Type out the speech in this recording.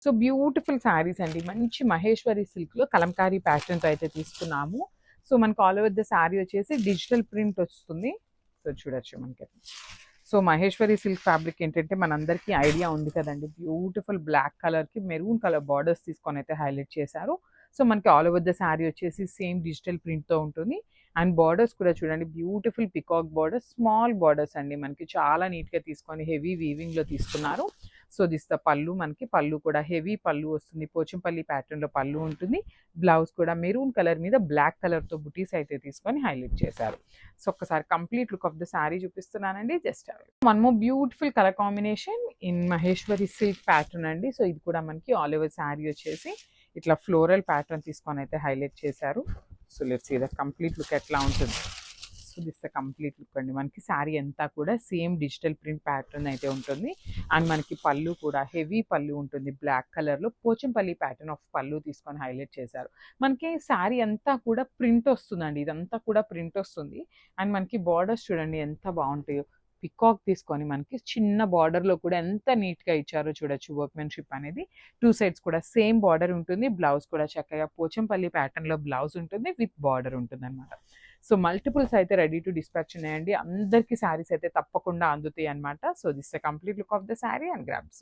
So beautiful saris అండి. మంచి మహేశ్వరి సిల్క్‌లో కలంకారీ ప్యాటర్న్‌తో అయితే తీసుకున్నాము. సో మనకు ఆల్ ఓవర్ ద శారీ వచ్చేసి డిజిటల్ ప్రింట్ వస్తుంది. సో చూడొచ్చు మనకి. సో మహేశ్వరి సిల్క్ ఫ్యాబ్రిక్ ఏంటంటే మనందరికీ ఐడియా ఉంది కదండి. బ్యూటిఫుల్ బ్లాక్ కలర్‌కి మెరూన్ కలర్ బార్డర్స్ తీసుకొని అయితే హైలైట్ చేశారు. సో మనకి ఆల్ ఓవర్ ద శారీ వచ్చేసి సేమ్ డిజిటల్ ప్రింట్‌తో ఉంటుంది. అండ్ బార్డర్స్ కూడా చూడండి beautiful peacock borders, small borders అండి. మనకి చాలా నీట్‌గా తీసుకొని హెవీ వీవింగ్‌లో తీసుకున్నారు. సో దిస్ ద పళ్ళు, మనకి పళ్ళు కూడా హెవీ పళ్ళు వస్తుంది. పోచంపల్లి ప్యాటర్న్‌లో పళ్ళు ఉంటుంది. బ్లౌజ్ కూడా మెరూన్ కలర్ మీద బ్లాక్ కలర్‌తో బుటీస్ అయితే తీసుకొని హైలైట్ చేశారు. సో ఒక్కసారి complete look of the sari చూపిస్తున్నానండి. Just one more beautiful colour combination in Maheshwari silk pattern అండి. సో ఇది కూడా మనకి ఆల్ ఓవర్ శారీ వచ్చేసి ఇట్లా ఫ్లోరల్ ప్యాటర్న్ తీసుకొని అయితే హైలైట్ చేశారు. So let's see the complete look ఎట్లా ఉంటుంది. So this the complete look అండి. మనకి శారీ అంతా కూడా సేమ్ డిజిటల్ ప్రింట్ ప్యాటర్న్ అయితే ఉంటుంది. అండ్ మనకి పళ్ళు కూడా హెవీ పళ్ళు ఉంటుంది. బ్లాక్ కలర్లో పోచంపల్లి ప్యాటర్న్ ఆఫ్ పళ్ళు తీసుకొని హైలైట్ చేశారు. మనకి శారీ అంతా కూడా ప్రింట్ వస్తుందండి. ఇదంతా కూడా ప్రింట్ వస్తుంది. అండ్ మనకి బార్డర్స్ చూడండి ఎంత బాగుంటాయో. పికాక్ తీసుకొని మనకి చిన్న బార్డర్లో కూడా ఎంత నీట్గా ఇచ్చారో చూడొచ్చు. వర్క్మెన్షిప్ అనేది 2 సైడ్స్ కూడా సేమ్ బార్డర్ ఉంటుంది. బ్లౌజ్ కూడా చక్కగా పోచంపల్లి ప్యాటర్న్లో బ్లౌజ్ ఉంటుంది విత్ బార్డర్ ఉంటుంది అనమాట. సో మల్టిపుల్స్ అయితే రెడీ టు డిస్పాచ్ ఉన్నాయండి. అందరికీ శారీస్ అయితే తప్పకుండా అందుతాయి అనమాట. So this the complete look of the sari and grabs.